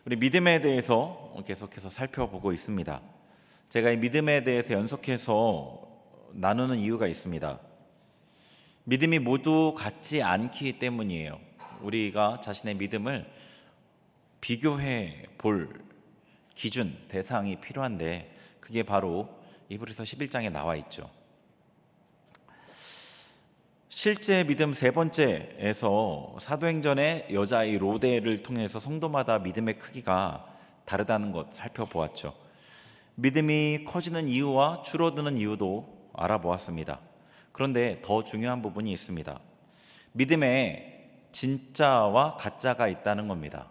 우리 믿음에 대해서 계속해서 살펴보고 있습니다. 제가 이 믿음에 대해서 연속해서 나누는 이유가 있습니다. 믿음이 모두 같지 않기 때문이에요. 우리가 자신의 믿음을 비교해 볼 기준, 대상이 필요한데 그게 바로 히브리서 11장에 나와 있죠. 실제 믿음 세 번째에서 사도행전의 여자의 로데를 통해서 성도마다 믿음의 크기가 다르다는 것 살펴보았죠. 믿음이 커지는 이유와 줄어드는 이유도 알아보았습니다. 그런데 더 중요한 부분이 있습니다. 믿음에 진짜와 가짜가 있다는 겁니다.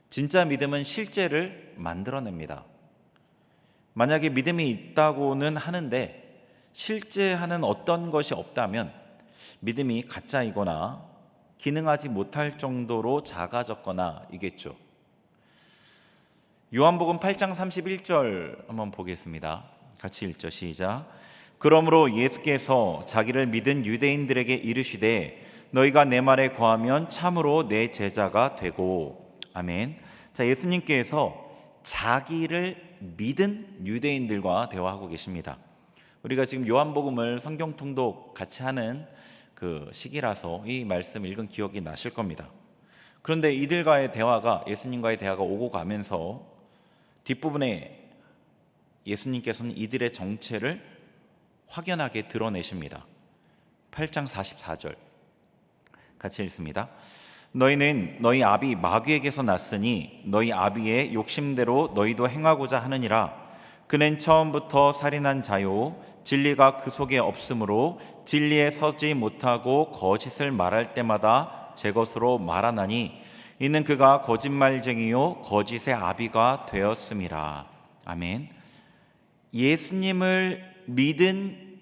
진짜 믿음은 실제를 만들어냅니다. 만약에 믿음이 있다고는 하는데 실제 하는 어떤 것이 없다면 믿음이 가짜이거나 기능하지 못할 정도로 작아졌거나 이겠죠. 요한복음 8장 31절 한번 보겠습니다. 같이 읽죠. 시작. 그러므로 예수께서 자기를 믿은 유대인들에게 이르시되 너희가 내 말에 거하면 참으로 내 제자가 되고. 아멘. 자, 예수님께서 자기를 믿은 유대인들과 대화하고 계십니다. 우리가 지금 요한복음을 성경 통독 같이 하는 그 시기라서 이 말씀 읽은 기억이 나실 겁니다. 그런데 이들과의 대화가, 예수님과의 대화가 오고 가면서 뒷부분에 예수님께서는 이들의 정체를 확연하게 드러내십니다. 8장 44절 같이 읽습니다. 너희는 너희 아비 마귀에게서 났으니 너희 아비의 욕심대로 너희도 행하고자 하느니라. 그는 처음부터 살인한 자요 진리가 그 속에 없으므로 진리에 서지 못하고 거짓을 말할 때마다 제 것으로 말하나니 이는 그가 거짓말쟁이요 거짓의 아비가 되었음이라. 아멘. 예수님을 믿은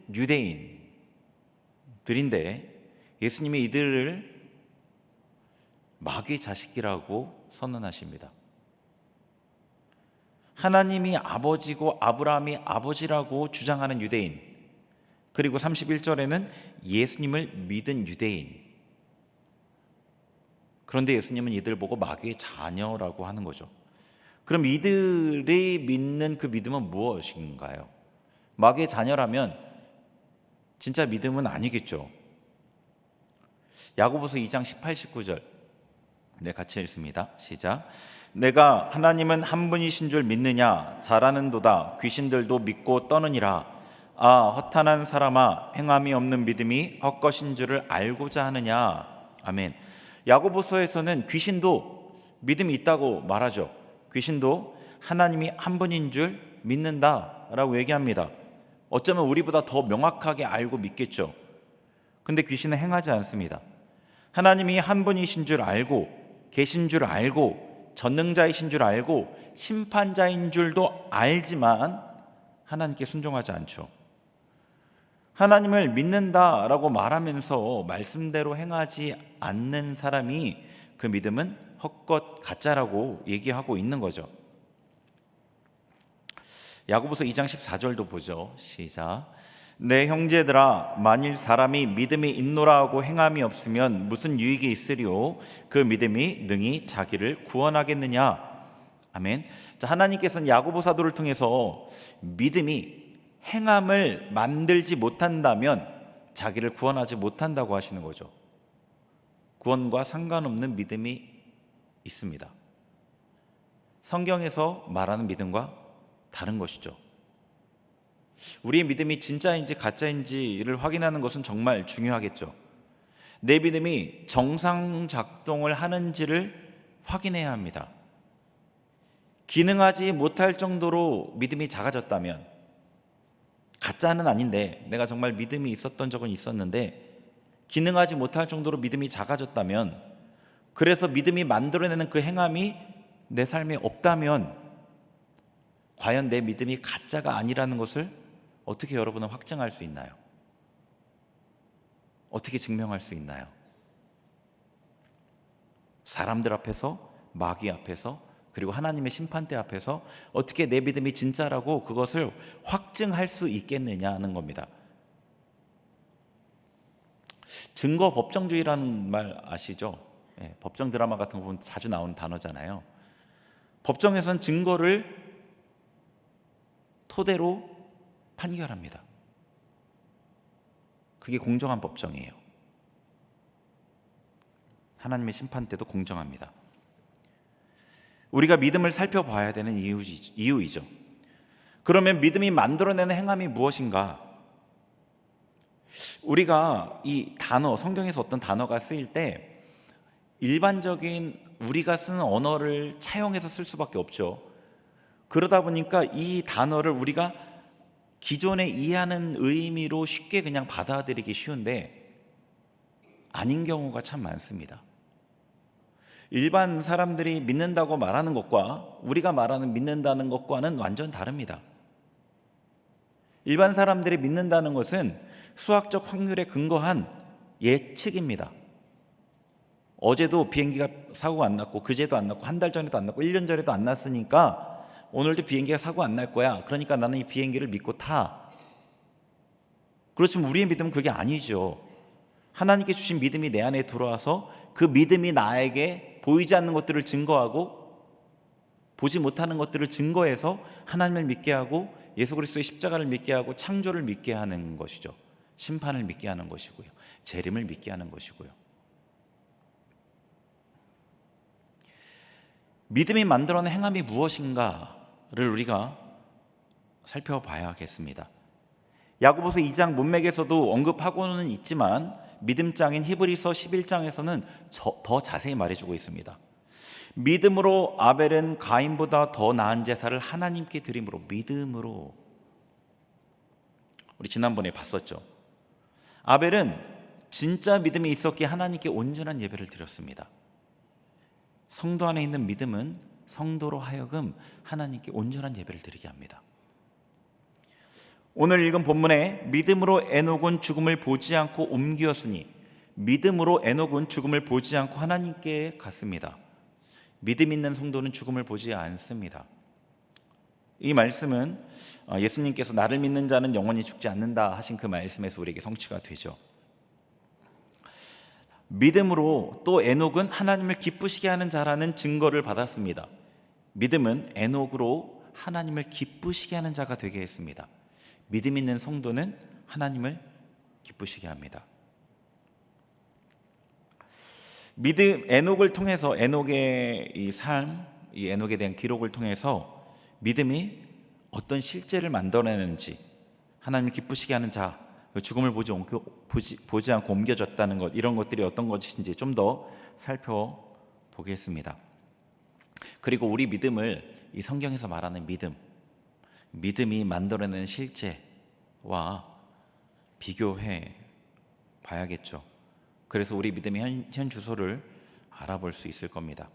유대인들인데 예수님이 이들을 마귀의 자식이라고 선언하십니다. 하나님이 아버지고 아브라함이 아버지라고 주장하는 유대인, 그리고 31절에는 예수님을 믿은 유대인. 그런데 예수님은 이들 보고 마귀의 자녀라고 하는 거죠. 그럼 이들이 믿는 그 믿음은 무엇인가요? 마귀의 자녀라면 진짜 믿음은 아니겠죠. 야고보서 2장 18, 19절 같이 읽습니다. 시작. 내가 하나님은 한 분이신 줄 믿느냐? 잘하는도다. 귀신들도 믿고 떠느니라. 아, 허탄한 사람아, 행함이 없는 믿음이 헛것인 줄을 알고자 하느냐? 아멘. 야고보서에서는 귀신도 믿음이 있다고 말하죠. 귀신도 하나님이 한 분인 줄 믿는다라고 얘기합니다. 어쩌면 우리보다 더 명확하게 알고 믿겠죠. 근데 귀신은 행하지 않습니다. 하나님이 한 분이신 줄 알고, 계신 줄 알고, 전능자이신 줄 알고, 심판자인 줄도 알지만 하나님께 순종하지 않죠. 하나님을 믿는다라고 말하면서 말씀대로 행하지 않는 사람이 그 믿음은 헛것 가짜라고 얘기하고 있는 거죠. 야고보서 2장 14절도 보죠. 시작. 내 형제들아, 만일 사람이 믿음이 있노라 하고 행함이 없으면 무슨 유익이 있으리요? 그 믿음이 능히 자기를 구원하겠느냐? 아멘. 자, 하나님께서는 야고보 사도를 통해서 믿음이 행함을 만들지 못한다면 자기를 구원하지 못한다고 하시는 거죠. 구원과 상관없는 믿음이 있습니다. 성경에서 말하는 믿음과 다른 것이죠. 우리의 믿음이 진짜인지 가짜인지를 확인하는 것은 정말 중요하겠죠. 내 믿음이 정상 작동을 하는지를 확인해야 합니다. 기능하지 못할 정도로 믿음이 작아졌다면, 가짜는 아닌데 내가 정말 믿음이 있었던 적은 있었는데 기능하지 못할 정도로 믿음이 작아졌다면, 그래서 믿음이 만들어내는 그 행함이 내 삶에 없다면 과연 내 믿음이 가짜가 아니라는 것을 어떻게 여러분은 확증할 수 있나요? 어떻게 증명할 수 있나요? 사람들 앞에서, 마귀 앞에서, 그리고 하나님의 심판대 앞에서 어떻게 내 믿음이 진짜라고 그것을 확증할 수 있겠느냐는 겁니다. 증거 법정주의라는 말 아시죠? 법정 드라마 같은 거 보면 자주 나오는 단어잖아요. 법정에서는 증거를 토대로 판결합니다. 그게 공정한 법정이에요. 하나님의 심판 때도 공정합니다. 우리가 믿음을 살펴봐야 되는 이유이죠. 그러면 믿음이 만들어내는 행함이 무엇인가? 우리가 이 단어, 성경에서 어떤 단어가 쓰일 때 일반적인 우리가 쓰는 언어를 차용해서 쓸 수밖에 없죠. 그러다 보니까 이 단어를 우리가 기존에 이해하는 의미로 쉽게 그냥 받아들이기 쉬운데 아닌 경우가 참 많습니다. 일반 사람들이 믿는다고 말하는 것과 우리가 말하는 믿는다는 것과는 완전 다릅니다. 일반 사람들이 믿는다는 것은 수학적 확률에 근거한 예측입니다. 어제도 비행기가 사고가 안 났고 그제도 안 났고 한 달 전에도 안 났고 1년 전에도 안 났으니까 오늘도 비행기가 사고 안 날 거야. 그러니까 나는 이 비행기를 믿고 타. 그렇지만 우리의 믿음은 그게 아니죠. 하나님께 주신 믿음이 내 안에 들어와서 그 믿음이 나에게 보이지 않는 것들을 증거하고 보지 못하는 것들을 증거해서 하나님을 믿게 하고 예수 그리스도의 십자가를 믿게 하고 창조를 믿게 하는 것이죠. 심판을 믿게 하는 것이고요. 재림을 믿게 하는 것이고요. 믿음이 만들어낸 행함이 무엇인가를 우리가 살펴봐야겠습니다. 야고보서 2장 문맥에서도 언급하고는 있지만 믿음장인 히브리서 11장에서는 더 자세히 말해주고 있습니다. 믿음으로 아벨은 가인보다 더 나은 제사를 하나님께 드림으로, 믿음으로. 우리 지난번에 봤었죠. 아벨은 진짜 믿음이 있었기에 하나님께 온전한 예배를 드렸습니다. 성도 안에 있는 믿음은 성도로 하여금 하나님께 온전한 예배를 드리게 합니다. 오늘 읽은 본문에 믿음으로 에녹은 죽음을 보지 않고 옮기었으니, 믿음으로 에녹은 죽음을 보지 않고 하나님께 갔습니다. 믿음 있는 성도는 죽음을 보지 않습니다. 이 말씀은 예수님께서 나를 믿는 자는 영원히 죽지 않는다 하신 그 말씀에서 우리에게 성취가 되죠. 믿음으로 또 에녹은 하나님을 기쁘시게 하는 자라는 증거를 받았습니다. 믿음은 에녹으로 하나님을 기쁘시게 하는 자가 되게 했습니다. 믿음 있는 성도는 하나님을 기쁘시게 합니다. 믿음, 에녹을 통해서, 에녹의 이 삶, 이 에녹에 대한 기록을 통해서 믿음이 어떤 실제를 만들어내는지, 하나님을 기쁘시게 하는 자, 죽음을 보지 않고 옮겨졌다는 것, 이런 것들이 어떤 것인지 좀 더 살펴보겠습니다. 그리고 우리 믿음을 이 성경에서 말하는 믿음이 만들어내는 실제와 비교해 봐야겠죠. 그래서 우리 믿음의 현 주소를 알아볼 수 있을 겁니다.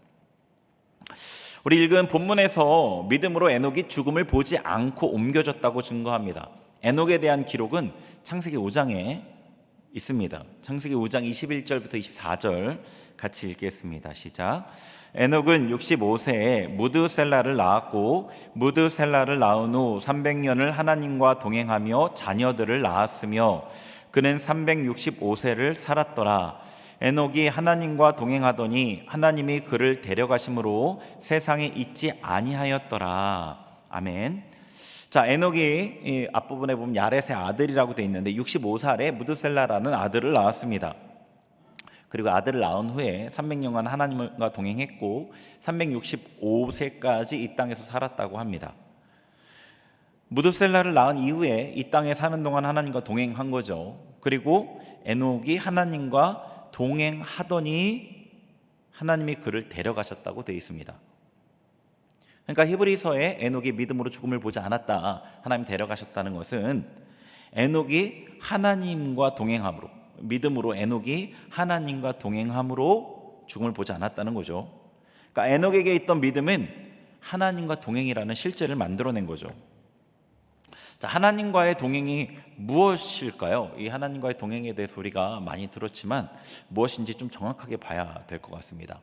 우리 읽은 본문에서 믿음으로 에녹이 죽음을 보지 않고 옮겨졌다고 증거합니다. 에녹에 대한 기록은 창세기 5장에 있습니다. 창세기 5장 21절부터 24절 같이 읽겠습니다. 시작. 에녹은 65세에 무드셀라를 낳았고 무드셀라를 낳은 후 300년을 하나님과 동행하며 자녀들을 낳았으며 그는 365세를 살았더라. 에녹이 하나님과 동행하더니 하나님이 그를 데려가심으로 세상에 있지 아니하였더라. 아멘. 자, 에녹이 이 앞부분에 보면 야렛의 아들이라고 되어 있는데 65살에 무드셀라라는 아들을 낳았습니다. 그리고 아들을 낳은 후에 300년간 하나님과 동행했고 365세까지 이 땅에서 살았다고 합니다. 무드셀라를 낳은 이후에 이 땅에 사는 동안 하나님과 동행한 거죠. 그리고 에녹이 하나님과 동행하더니 하나님이 그를 데려가셨다고 되어 있습니다. 그러니까 히브리서에 에녹이 믿음으로 죽음을 보지 않았다, 하나님 데려가셨다는 것은 에녹이 하나님과 동행함으로, 믿음으로 에녹이 하나님과 동행함으로 죽음을 보지 않았다는 거죠. 그러니까 에녹에게 있던 믿음은 하나님과 동행이라는 실제를 만들어낸 거죠. 자, 하나님과의 동행이 무엇일까요? 이 하나님과의 동행에 대해서 우리가 많이 들었지만 무엇인지 좀 정확하게 봐야 될 것 같습니다.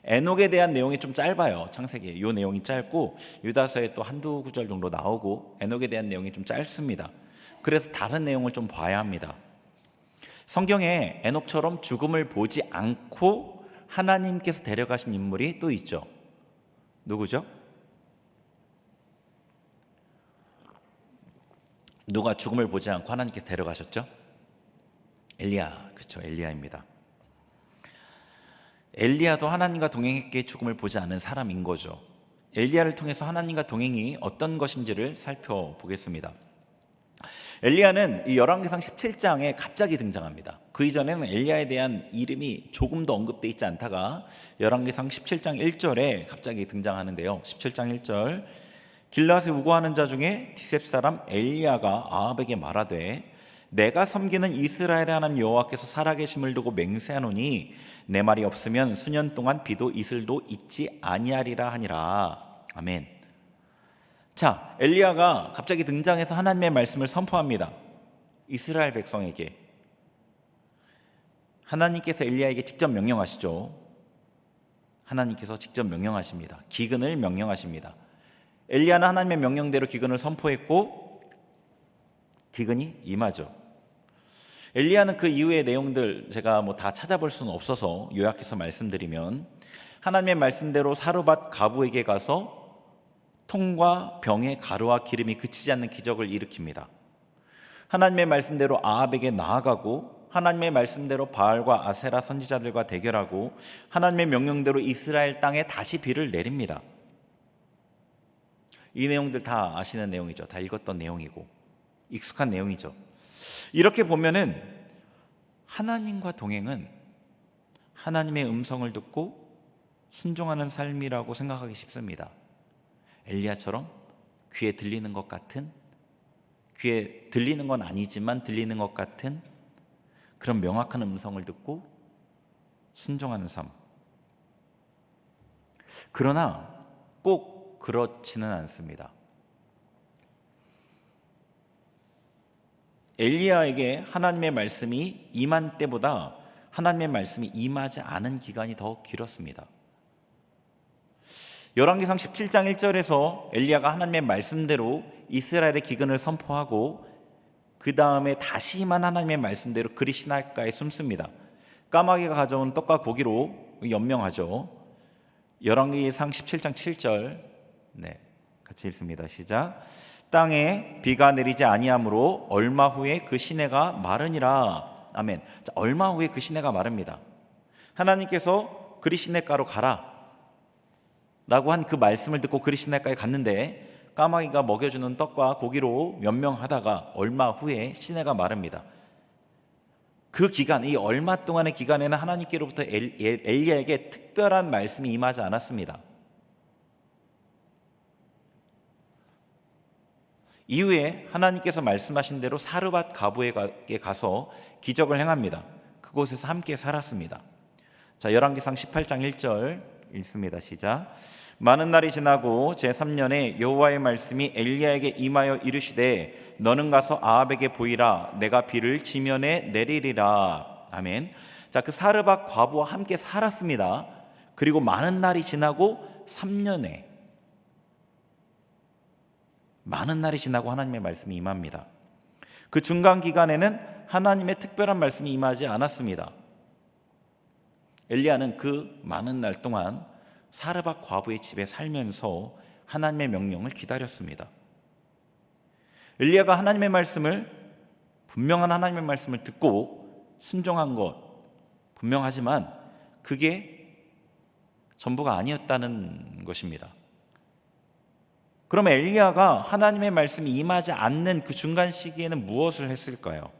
에녹에 대한 내용이 좀 짧아요. 창세기에 이 내용이 짧고 유다서에 또 한두 구절 정도 나오고 에녹에 대한 내용이 좀 짧습니다. 그래서 다른 내용을 좀 봐야 합니다. 성경에 에녹처럼 죽음을 보지 않고 하나님께서 데려가신 인물이 또 있죠. 누구죠? 누가 죽음을 보지 않고 하나님께서 데려가셨죠? 엘리야, 그렇죠. 엘리야입니다. 엘리야도 하나님과 동행했기에 죽음을 보지 않은 사람인 거죠. 엘리야를 통해서 하나님과 동행이 어떤 것인지를 살펴보겠습니다. 엘리야는 이 열왕기상 17장에 갑자기 등장합니다. 그 이전에는 엘리야에 대한 이름이 조금도 언급되어 있지 않다가 열왕기상 17장 1절에 갑자기 등장하는데요. 17장 1절, 길앗에 우거하는 자 중에 디셉 사람 엘리야가 아합에게 말하되 내가 섬기는 이스라엘의 하나님 여호와께서 살아계심을 두고 맹세하노니 내 말이 없으면 수년 동안 비도 이슬도 있지 아니하리라 하니라. 아멘. 자, 엘리야가 갑자기 등장해서 하나님의 말씀을 선포합니다. 이스라엘 백성에게. 하나님께서 엘리야에게 직접 명령하시죠. 하나님께서 직접 명령하십니다. 기근을 명령하십니다. 엘리야는 하나님의 명령대로 기근을 선포했고 기근이 임하죠. 엘리야는 그 이후의 내용들 제가 다 찾아볼 수는 없어서 요약해서 말씀드리면, 하나님의 말씀대로 사르밧 가부에게 가서 통과 병에 가루와 기름이 그치지 않는 기적을 일으킵니다. 하나님의 말씀대로 아합에게 나아가고 하나님의 말씀대로 바알과 아세라 선지자들과 대결하고 하나님의 명령대로 이스라엘 땅에 다시 비를 내립니다. 이 내용들 다 아시는 내용이죠. 다 읽었던 내용이고 익숙한 내용이죠. 이렇게 보면은 하나님과 동행은 하나님의 음성을 듣고 순종하는 삶이라고 생각하기 쉽습니다. 엘리야처럼 귀에 들리는 것 같은, 귀에 들리는 건 아니지만 들리는 것 같은 그런 명확한 음성을 듣고 순종하는 삶. 그러나 꼭 그렇지는 않습니다. 엘리야에게 하나님의 말씀이 임한 때보다 하나님의 말씀이 임하지 않은 기간이 더 길었습니다. 열왕기상 17장 1절에서 엘리야가 하나님의 말씀대로 이스라엘의 기근을 선포하고 그 다음에 다시 임한 하나님의 말씀대로 그리 시냇가에 숨습니다. 까마귀가 가져온 떡과 고기로 연명하죠. 열왕기상 17장 7절, 같이 읽습니다. 시작. 땅에 비가 내리지 아니하므로 얼마 후에 그 시내가 마르니라. 아멘. 자, 얼마 후에 그 시내가 마릅니다. 하나님께서 그리 시내가로 가라 라고 한 그 말씀을 듣고 그리 시내가에 갔는데 까마귀가 먹여주는 떡과 고기로 연명하다가 얼마 후에 시내가 마릅니다. 그 기간, 이 얼마 동안의 기간에는 하나님께로부터 엘리야에게 특별한 말씀이 임하지 않았습니다. 이후에 하나님께서 말씀하신 대로 사르밧 가부에게 가서 기적을 행합니다. 그곳에서 함께 살았습니다. 자, 열왕기상 18장 1절 읽습니다. 시작. 많은 날이 지나고 제3년에 여호와의 말씀이 엘리야에게 임하여 이르시되 너는 가서 아합에게 보이라. 내가 비를 지면에 내리리라. 아멘. 자, 그 사르밧 과부와 함께 살았습니다. 그리고 많은 날이 지나고 3년에 많은 날이 지나고 하나님의 말씀이 임합니다. 그 중간 기간에는 하나님의 특별한 말씀이 임하지 않았습니다. 엘리야는 그 많은 날 동안 사르밧 과부의 집에 살면서 하나님의 명령을 기다렸습니다. 엘리야가 하나님의 말씀을, 분명한 하나님의 말씀을 듣고 순종한 것 분명하지만 그게 전부가 아니었다는 것입니다. 그럼 엘리야가 하나님의 말씀이 임하지 않는 그 중간 시기에는 무엇을 했을까요?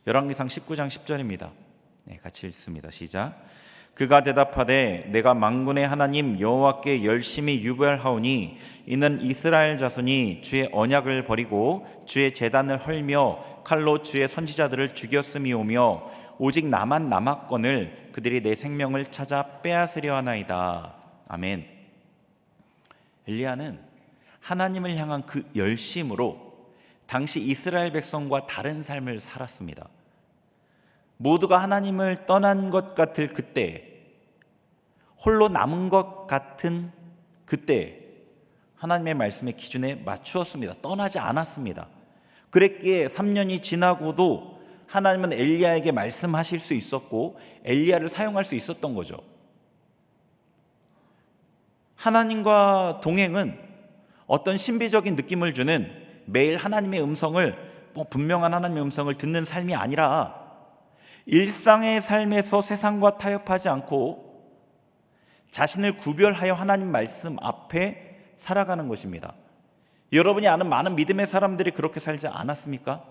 열왕기상 19장 10절입니다. 같이 읽습니다. 시작. 그가 대답하되 내가 만군의 하나님 여호와께 열심히 유별하오니 이는 이스라엘 자손이 주의 언약을 버리고 주의 제단을 헐며 칼로 주의 선지자들을 죽였음이오며 오직 나만 남았거늘 그들이 내 생명을 찾아 빼앗으려 하나이다. 아멘. 엘리야는 하나님을 향한 그 열심으로 당시 이스라엘 백성과 다른 삶을 살았습니다. 모두가 하나님을 떠난 것 같을 그때, 홀로 남은 것 같은 그때 하나님의 말씀의 기준에 맞추었습니다. 떠나지 않았습니다. 그랬기에 3년이 지나고도 하나님은 엘리야에게 말씀하실 수 있었고 엘리야를 사용할 수 있었던 거죠. 하나님과 동행은 어떤 신비적인 느낌을 주는 매일 하나님의 음성을 분명한 하나님의 음성을 듣는 삶이 아니라 일상의 삶에서 세상과 타협하지 않고 자신을 구별하여 하나님 말씀 앞에 살아가는 것입니다. 여러분이 아는 많은 믿음의 사람들이 그렇게 살지 않았습니까?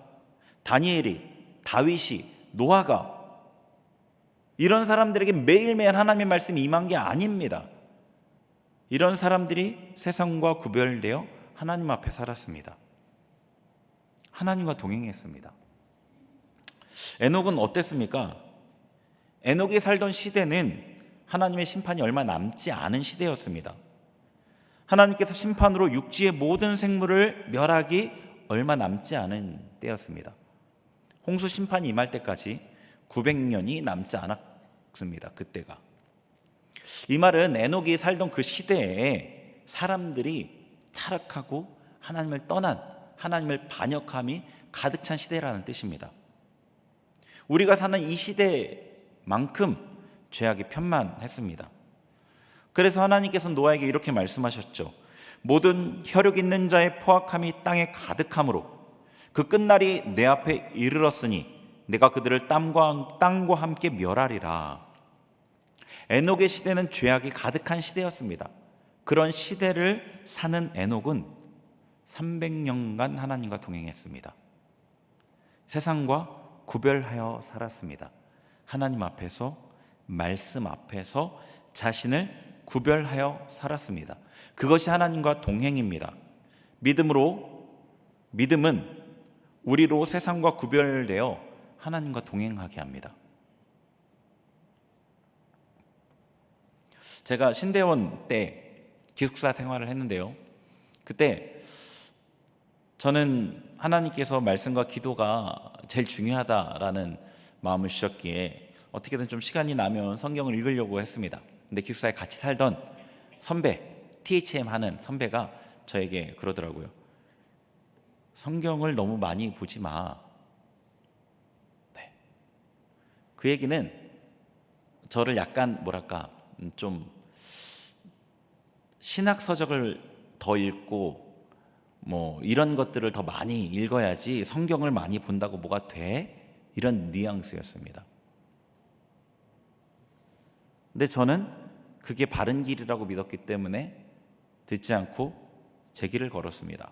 다니엘이, 다윗이, 노아가, 이런 사람들에게 매일매일 하나님의 말씀이 임한 게 아닙니다. 이런 사람들이 세상과 구별되어 하나님 앞에 살았습니다. 하나님과 동행했습니다. 에녹은 어땠습니까? 에녹이 살던 시대는 하나님의 심판이 얼마 남지 않은 시대였습니다. 하나님께서 심판으로 육지의 모든 생물을 멸하기 얼마 남지 않은 때였습니다. 홍수 심판이 임할 때까지 900년이 남지 않았습니다. 그때가. 이 말은 에녹이 살던 그 시대에 사람들이 타락하고 하나님을 떠난, 하나님을 반역함이 가득 찬 시대라는 뜻입니다. 우리가 사는 이 시대만큼 죄악이 편만했습니다. 그래서 하나님께서 노아에게 이렇게 말씀하셨죠. 모든 혈육 있는 자의 포악함이 땅에 가득함으로 그 끝날이 내 앞에 이르렀으니 내가 그들을 땅과 함께 멸하리라. 에녹의 시대는 죄악이 가득한 시대였습니다. 그런 시대를 사는 에녹은 300년간 하나님과 동행했습니다. 세상과 구별하여 살았습니다. 하나님 앞에서, 말씀 앞에서 자신을 구별하여 살았습니다. 그것이 하나님과 동행입니다. 믿음은 우리로 세상과 구별되어 하나님과 동행하게 합니다. 제가 신대원 때 기숙사 생활을 했는데요. 그때 저는 하나님께서 말씀과 기도가 제일 중요하다라는 마음을 주셨기에 어떻게든 좀 시간이 나면 성경을 읽으려고 했습니다. 근데 기숙사에 같이 살던 선배, THM 하는 선배가 저에게 그러더라고요. 성경을 너무 많이 보지 마. 네. 그 얘기는 저를 약간 좀 신학 서적을 더 읽고 이런 것들을 더 많이 읽어야지 성경을 많이 본다고 뭐가 돼? 이런 뉘앙스였습니다. 근데 저는 그게 바른 길이라고 믿었기 때문에 듣지 않고 제 길을 걸었습니다.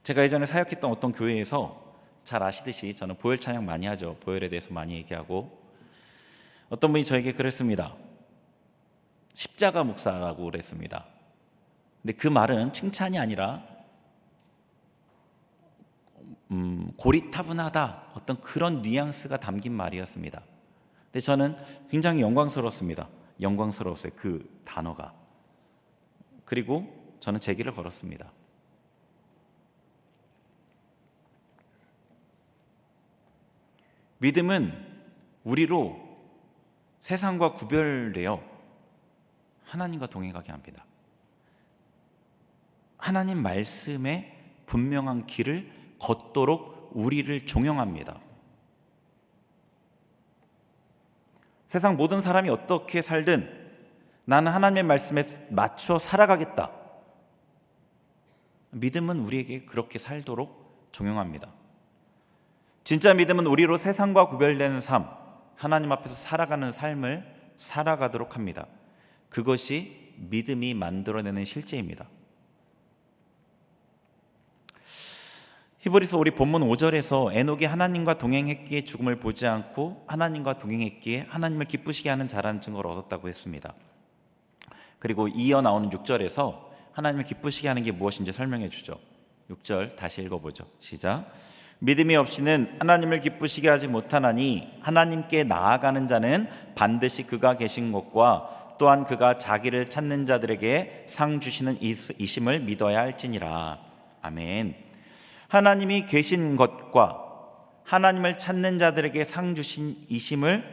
제가 예전에 사역했던 어떤 교회에서 잘 아시듯이 저는 보혈 찬양 많이 하죠. 보혈에 대해서 많이 얘기하고 어떤 분이 저에게 그랬습니다. 십자가 목사라고 그랬습니다. 근데 그 말은 칭찬이 아니라 고리타분하다, 어떤 그런 뉘앙스가 담긴 말이었습니다. 근데 저는 굉장히 영광스러웠습니다. 영광스러웠어요, 그 단어가. 그리고 저는 제 길을 걸었습니다. 믿음은 우리로 세상과 구별되어 하나님과 동행하게 합니다. 하나님 말씀의 분명한 길을 걷도록 우리를 종용합니다. 세상 모든 사람이 어떻게 살든 나는 하나님의 말씀에 맞춰 살아가겠다. 믿음은 우리에게 그렇게 살도록 종용합니다. 진짜 믿음은 우리로 세상과 구별되는 삶, 하나님 앞에서 살아가는 삶을 살아가도록 합니다. 그것이 믿음이 만들어내는 실제입니다. 히브리서 우리 본문 5절에서 에녹이 하나님과 동행했기에 죽음을 보지 않고 하나님과 동행했기에 하나님을 기쁘시게 하는 자라는 증거를 얻었다고 했습니다. 그리고 이어 나오는 6절에서 하나님을 기쁘시게 하는 게 무엇인지 설명해 주죠. 6절 다시 읽어보죠. 시작. 믿음이 없이는 하나님을 기쁘시게 하지 못하나니 하나님께 나아가는 자는 반드시 그가 계신 것과 또한 그가 자기를 찾는 자들에게 상 주시는 이심을 믿어야 할지니라. 아멘. 하나님이 계신 것과 하나님을 찾는 자들에게 상 주신 이심을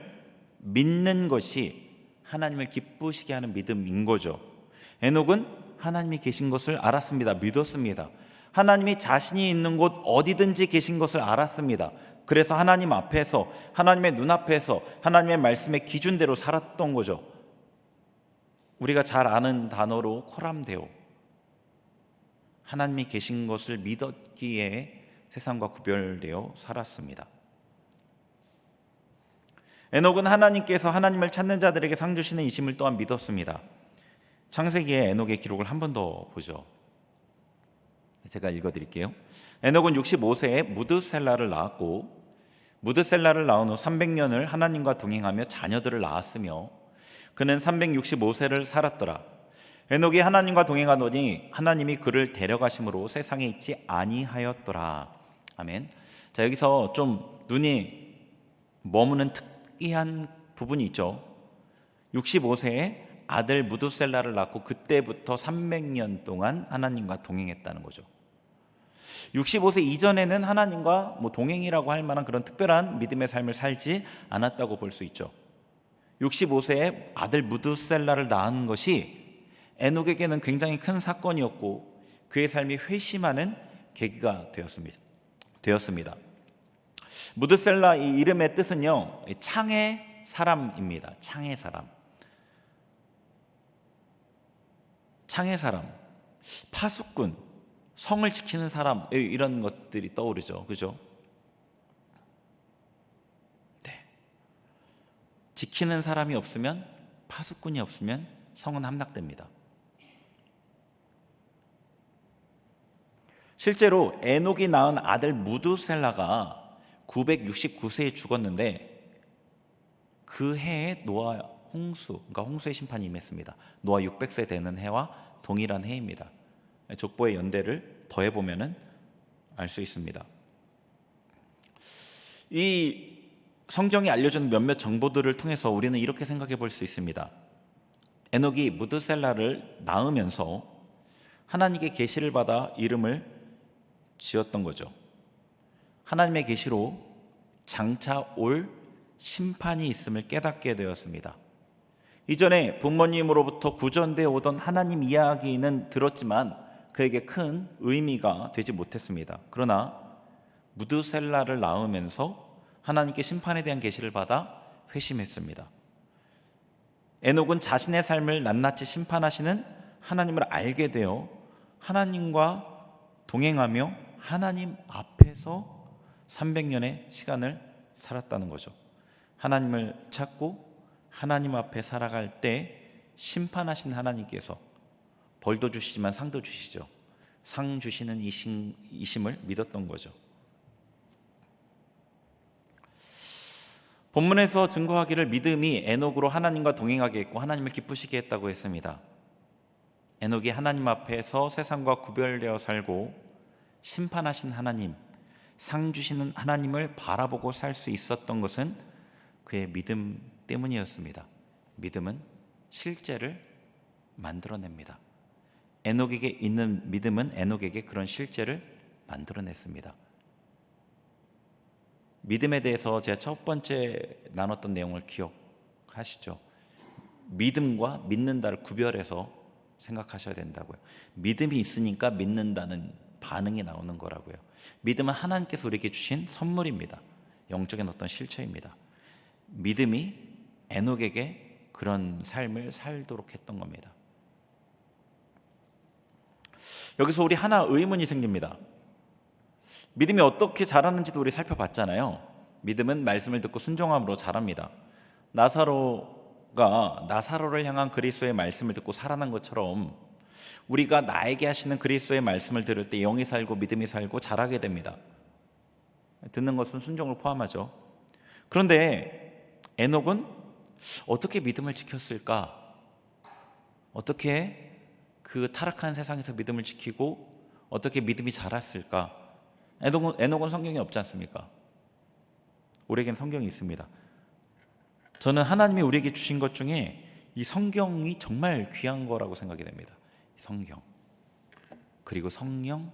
믿는 것이 하나님을 기쁘시게 하는 믿음인 거죠. 에녹은 하나님이 계신 것을 알았습니다. 믿었습니다. 하나님이 자신이 있는 곳 어디든지 계신 것을 알았습니다. 그래서 하나님 앞에서, 하나님의 눈앞에서 하나님의 말씀의 기준대로 살았던 거죠. 우리가 잘 아는 단어로 코람데오, 하나님이 계신 것을 믿었기에 세상과 구별되어 살았습니다. 에녹은 하나님께서 하나님을 찾는 자들에게 상 주시는 이심을 또한 믿었습니다. 창세기에 에녹의 기록을 한 번 더 보죠. 제가 읽어드릴게요. 에녹은 65세에 무드셀라를 낳았고, 무드셀라를 낳은 후 300년을 하나님과 동행하며 자녀들을 낳았으며, 그는 365세를 살았더라. 에녹이 하나님과 동행하더니 하나님이 그를 데려가심으로 세상에 있지 아니하였더라. 아멘. 자, 여기서 좀 눈이 머무는 특이한 부분이 있죠. 65세에 아들 무드셀라를 낳고 그때부터 300년 동안 하나님과 동행했다는 거죠. 65세 이전에는 하나님과 동행이라고 할 만한 그런 특별한 믿음의 삶을 살지 않았다고 볼 수 있죠. 65세에 아들 무드셀라를 낳은 것이 에녹에게는 굉장히 큰 사건이었고 그의 삶이 회심하는 계기가 되었습니다. 무드셀라 이 이름의 뜻은요, 창의 사람입니다. 창의 사람. 창의 사람, 파수꾼, 성을 지키는 사람, 이런 것들이 떠오르죠. 그죠? 네. 지키는 사람이 없으면, 파수꾼이 없으면 성은 함락됩니다. 실제로 에녹이 낳은 아들 무드셀라가 969세에 죽었는데 그 해에 노아 홍수, 그러니까 홍수의 심판이 임했습니다. 노아 600세 되는 해와 동일한 해입니다. 족보의 연대를 더해보면 알 수 있습니다. 이 성경이 알려주는 몇몇 정보들을 통해서 우리는 이렇게 생각해 볼 수 있습니다. 에녹이 무드셀라를 낳으면서 하나님께 계시를 받아 이름을 지었던 거죠. 하나님의 계시로 장차 올 심판이 있음을 깨닫게 되었습니다. 이전에 부모님으로부터 구전되어 오던 하나님 이야기는 들었지만 그에게 큰 의미가 되지 못했습니다. 그러나 무드셀라를 낳으면서 하나님께 심판에 대한 계시를 받아 회심했습니다. 에녹은 자신의 삶을 낱낱이 심판하시는 하나님을 알게 되어 하나님과 동행하며 하나님 앞에서 300년의 시간을 살았다는 거죠. 하나님을 찾고 하나님 앞에 살아갈 때 심판하신 하나님께서 벌도 주시지만 상도 주시죠. 상 주시는 이심을 믿었던 거죠. 본문에서 증거하기를 믿음이 에녹으로 하나님과 동행하게 했고 하나님을 기쁘시게 했다고 했습니다. 에녹이 하나님 앞에서 세상과 구별되어 살고 심판하신 하나님, 상 주시는 하나님을 바라보고 살 수 있었던 것은 그의 믿음 때문이었습니다. 믿음은 실제를 만들어냅니다. 에녹에게 있는 믿음은 에녹에게 그런 실제를 만들어냈습니다. 믿음에 대해서 제가 첫 번째 나눴던 내용을 기억하시죠? 믿음과 믿는다를 구별해서 생각하셔야 된다고요. 믿음이 있으니까 믿는다는 반응이 나오는 거라고요. 믿음은 하나님께서 우리에게 주신 선물입니다. 영적인 어떤 실체입니다. 믿음이 에녹에게 그런 삶을 살도록 했던 겁니다. 여기서 우리 하나 의문이 생깁니다. 믿음이 어떻게 자라는지도 우리 살펴봤잖아요. 믿음은 말씀을 듣고 순종함으로 자랍니다. 나사로가 나사로를 향한 그리스도의 말씀을 듣고 살아난 것처럼 우리가 나에게 하시는 그리스도의 말씀을 들을 때 영이 살고 믿음이 살고 자라게 됩니다. 듣는 것은 순종을 포함하죠. 그런데 에녹은 어떻게 믿음을 지켰을까? 어떻게 그 타락한 세상에서 믿음을 지키고 어떻게 믿음이 자랐을까? 에녹은 성경이 없지 않습니까? 우리에겐 성경이 있습니다. 저는 하나님이 우리에게 주신 것 중에 이 성경이 정말 귀한 거라고 생각이 됩니다. 성경, 그리고 성령,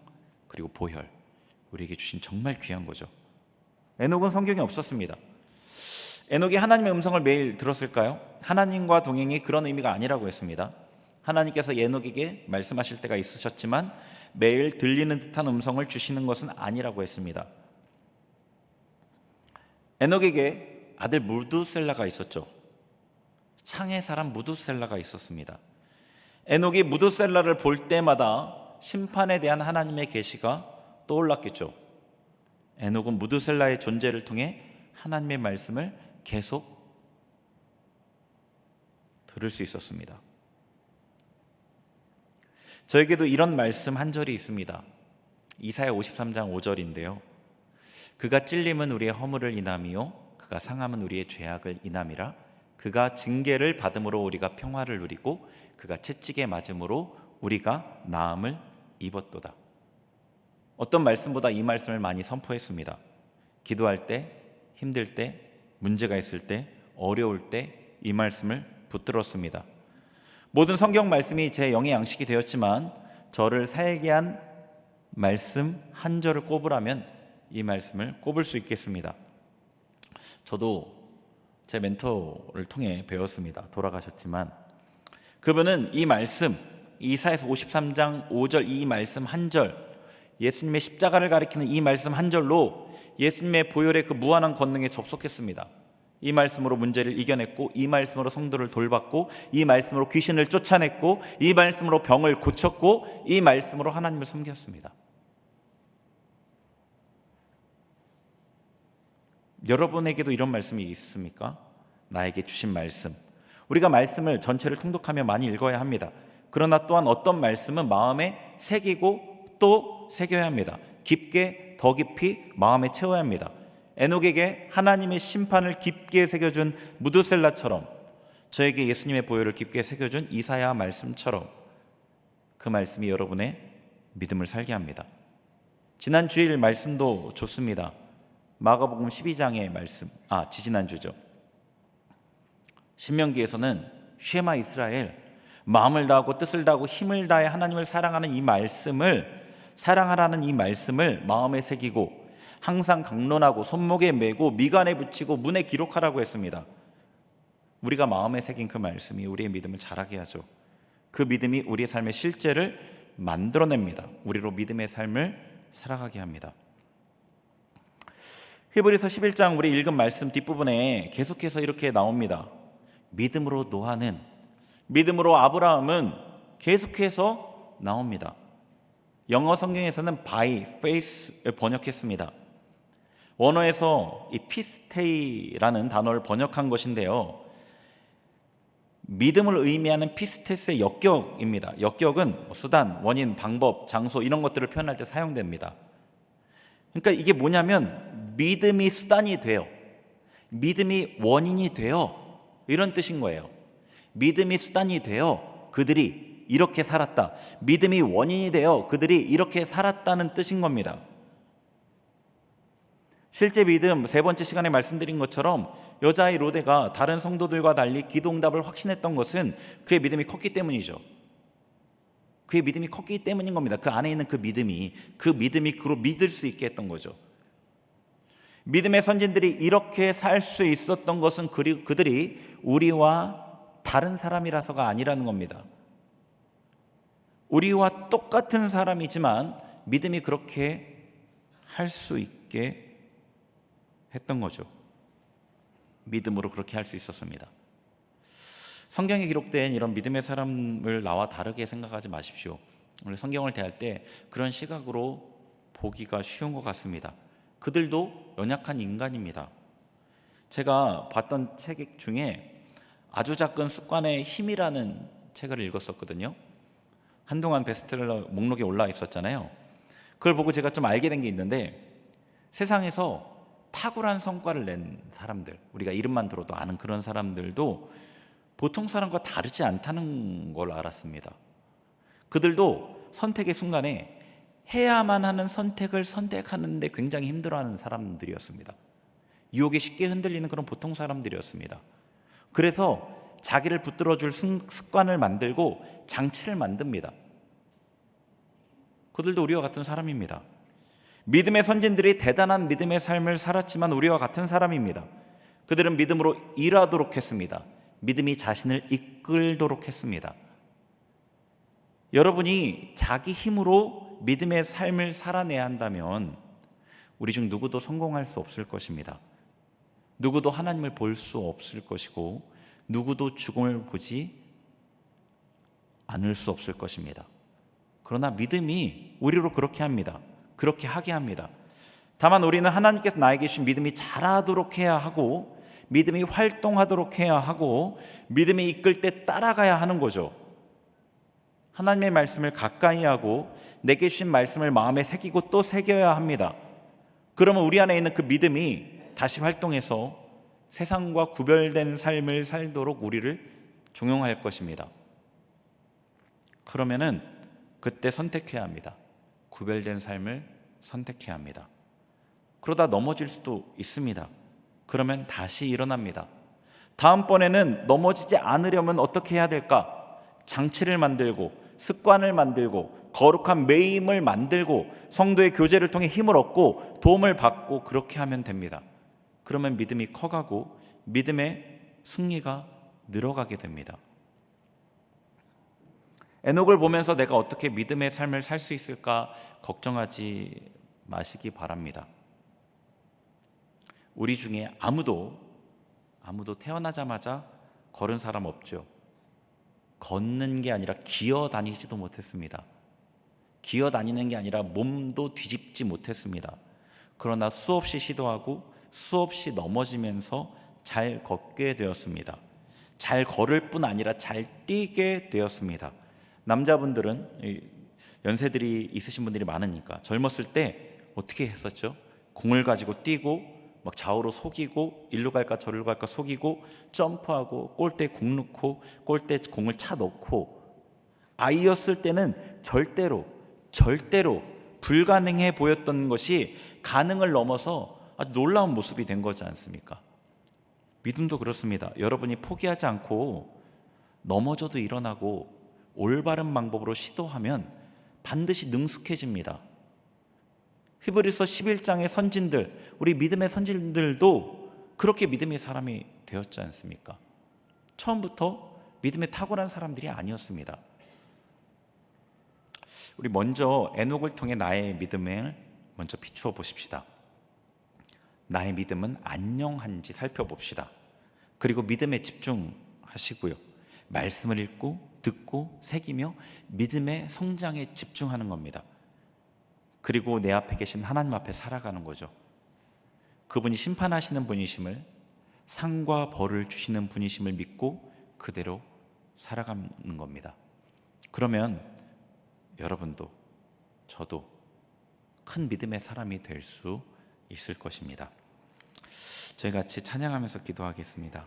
그리고 보혈, 우리에게 주신 정말 귀한 거죠. 에녹은 성경이 없었습니다. 에녹이 하나님의 음성을 매일 들었을까요? 하나님과 동행이 그런 의미가 아니라고 했습니다. 하나님께서 에녹에게 말씀하실 때가 있으셨지만 매일 들리는 듯한 음성을 주시는 것은 아니라고 했습니다. 에녹에게 아들 무드셀라가 있었죠. 창의 사람 무드셀라가 있었습니다. 에녹이 무드셀라를 볼 때마다 심판에 대한 하나님의 계시가 떠올랐겠죠. 에녹은 무드셀라의 존재를 통해 하나님의 말씀을 계속 들을 수 있었습니다. 저에게도 이런 말씀 한 절이 있습니다. 이사야 53장 5절인데요. 그가 찔림은 우리의 허물을 인함이요 그가 상함은 우리의 죄악을 인함이라. 그가 징계를 받음으로 우리가 평화를 누리고 그가 채찍에 맞음으로 우리가 나음을 입었도다. 어떤 말씀보다 이 말씀을 많이 선포했습니다. 기도할 때, 힘들 때, 문제가 있을 때, 어려울 때 이 말씀을 붙들었습니다. 모든 성경 말씀이 제 영의 양식이 되었지만 저를 살게 한 말씀 한 절을 꼽으라면 이 말씀을 꼽을 수 있겠습니다. 저도 제 멘토를 통해 배웠습니다. 돌아가셨지만 그분은 이 말씀, 이사야서 53장 5절 이 말씀 한 절, 예수님의 십자가를 가리키는 이 말씀 한 절로 예수님의 보혈의 그 무한한 권능에 접속했습니다. 이 말씀으로 문제를 이겨냈고, 이 말씀으로 성도를 돌봤고, 이 말씀으로 귀신을 쫓아냈고, 이 말씀으로 병을 고쳤고, 이 말씀으로 하나님을 섬겼습니다. 여러분에게도 이런 말씀이 있습니까? 나에게 주신 말씀. 우리가 말씀을 전체를 통독하며 많이 읽어야 합니다. 그러나 또한 어떤 말씀은 마음에 새기고 또 새겨야 합니다. 깊게, 더 깊이 마음에 채워야 합니다. 에녹에게 하나님의 심판을 깊게 새겨준 무드셀라처럼, 저에게 예수님의 보혈을 깊게 새겨준 이사야 말씀처럼 그 말씀이 여러분의 믿음을 살게 합니다. 지난 주일 말씀도 좋습니다. 마가복음 12장의 말씀, 지지난주죠. 신명기에서는 쉐마 이스라엘, 마음을 다하고 뜻을 다하고 힘을 다해 하나님을 사랑하는 이 말씀을, 사랑하라는 이 말씀을 마음에 새기고 항상 강론하고 손목에 메고 미간에 붙이고 문에 기록하라고 했습니다. 우리가 마음에 새긴 그 말씀이 우리의 믿음을 자라게 하죠. 그 믿음이 우리의 삶의 실제를 만들어냅니다. 우리로 믿음의 삶을 살아가게 합니다. 히브리서 11장 우리 읽은 말씀 뒷부분에 계속해서 이렇게 나옵니다. 믿음으로 노아는, 믿음으로 아브라함은 계속해서 나옵니다. 영어 성경에서는 by faith를 번역했습니다. 원어에서 이 피스테이라는 단어를 번역한 것인데요, 믿음을 의미하는 피스테스의 역격입니다. 역격은 수단, 원인, 방법, 장소 이런 것들을 표현할 때 사용됩니다. 그러니까 이게 뭐냐면 믿음이 수단이 돼요, 믿음이 원인이 돼요, 이런 뜻인 거예요. 믿음이 수단이 되어 그들이 이렇게 살았다, 믿음이 원인이 되어 그들이 이렇게 살았다는 뜻인 겁니다. 실제 믿음, 세 번째 시간에 말씀드린 것처럼 여자아이 로데가 다른 성도들과 달리 기도응답을 확신했던 것은 그의 믿음이 컸기 때문이죠. 그의 믿음이 컸기 때문인 겁니다. 그 안에 있는 그 믿음이 그로 믿을 수 있게 했던 거죠. 믿음의 선진들이 이렇게 살 수 있었던 것은 그들이 우리와 다른 사람이라서가 아니라는 겁니다. 우리와 똑같은 사람이지만 믿음이 그렇게 할 수 있게 했던 거죠. 믿음으로 그렇게 할 수 있었습니다. 성경에 기록된 이런 믿음의 사람을 나와 다르게 생각하지 마십시오. 우리 성경을 대할 때 그런 시각으로 보기가 쉬운 것 같습니다. 그들도 연약한 인간입니다. 제가 봤던 책 중에 아주 작은 습관의 힘이라는 책을 읽었었거든요. 한동안 베스트셀러 목록에 올라와 있었잖아요. 그걸 보고 제가 좀 알게 된 게 있는데, 세상에서 탁월한 성과를 낸 사람들, 우리가 이름만 들어도 아는 그런 사람들도 보통 사람과 다르지 않다는 걸 알았습니다. 그들도 선택의 순간에 해야만 하는 선택을 선택하는데 굉장히 힘들어하는 사람들이었습니다. 유혹에 쉽게 흔들리는 그런 보통 사람들이었습니다. 그래서 자기를 붙들어줄 습관을 만들고 장치를 만듭니다. 그들도 우리와 같은 사람입니다. 믿음의 선진들이 대단한 믿음의 삶을 살았지만 우리와 같은 사람입니다. 그들은 믿음으로 일하도록 했습니다. 믿음이 자신을 이끌도록 했습니다. 여러분이 자기 힘으로 믿음의 삶을 살아내야 한다면 우리 중 누구도 성공할 수 없을 것입니다. 누구도 하나님을 볼 수 없을 것이고 누구도 죽음을 보지 않을 수 없을 것입니다. 그러나 믿음이 우리로 그렇게 합니다. 그렇게 하게 합니다. 다만 우리는 하나님께서 나에게 주신 믿음이 자라도록 해야 하고, 믿음이 활동하도록 해야 하고, 믿음이 이끌 때 따라가야 하는 거죠. 하나님의 말씀을 가까이 하고 내게 주신 말씀을 마음에 새기고 또 새겨야 합니다. 그러면 우리 안에 있는 그 믿음이 다시 활동해서 세상과 구별된 삶을 살도록 우리를 종용할 것입니다. 그러면은 그때 선택해야 합니다. 구별된 삶을 선택해야 합니다. 그러다 넘어질 수도 있습니다. 그러면 다시 일어납니다. 다음번에는 넘어지지 않으려면 어떻게 해야 될까? 장치를 만들고 습관을 만들고 거룩한 매임을 만들고 성도의 교제를 통해 힘을 얻고 도움을 받고 그렇게 하면 됩니다. 그러면 믿음이 커가고 믿음의 승리가 늘어가게 됩니다. 에녹을 보면서 내가 어떻게 믿음의 삶을 살 수 있을까 걱정하지 마시기 바랍니다. 우리 중에 아무도 태어나자마자 걸은 사람 없죠. 걷는 게 아니라 기어 다니지도 못했습니다. 기어 다니는 게 아니라 몸도 뒤집지 못했습니다. 그러나 수없이 시도하고 수없이 넘어지면서 잘 걷게 되었습니다. 잘 걸을 뿐 아니라 잘 뛰게 되었습니다. 남자분들은 연세들이 있으신 분들이 많으니까 젊었을 때 어떻게 했었죠? 공을 가지고 뛰고 막 좌우로 속이고 일로 갈까 저리로 갈까 속이고 점프하고 골대에 공 넣고 골대에 공을 차 넣고, 아이였을 때는 절대로 불가능해 보였던 것이 가능을 넘어서 아주 놀라운 모습이 된 거지 않습니까? 믿음도 그렇습니다. 여러분이 포기하지 않고 넘어져도 일어나고 올바른 방법으로 시도하면 반드시 능숙해집니다. 히브리서 11장의 선진들, 우리 믿음의 선진들도 그렇게 믿음의 사람이 되었지 않습니까? 처음부터 믿음에 탁월한 사람들이 아니었습니다. 우리 먼저 에녹을 통해 나의 믿음을 먼저 비추어 보십시다. 나의 믿음은 안녕한지 살펴봅시다. 그리고 믿음에 집중하시고요. 말씀을 읽고 듣고 새기며 믿음의 성장에 집중하는 겁니다. 그리고 내 앞에 계신 하나님 앞에 살아가는 거죠. 그분이 심판하시는 분이심을, 상과 벌을 주시는 분이심을 믿고 그대로 살아가는 겁니다. 그러면 여러분도 저도 큰 믿음의 사람이 될 수 있을 것입니다. 저희 같이 찬양하면서 기도하겠습니다.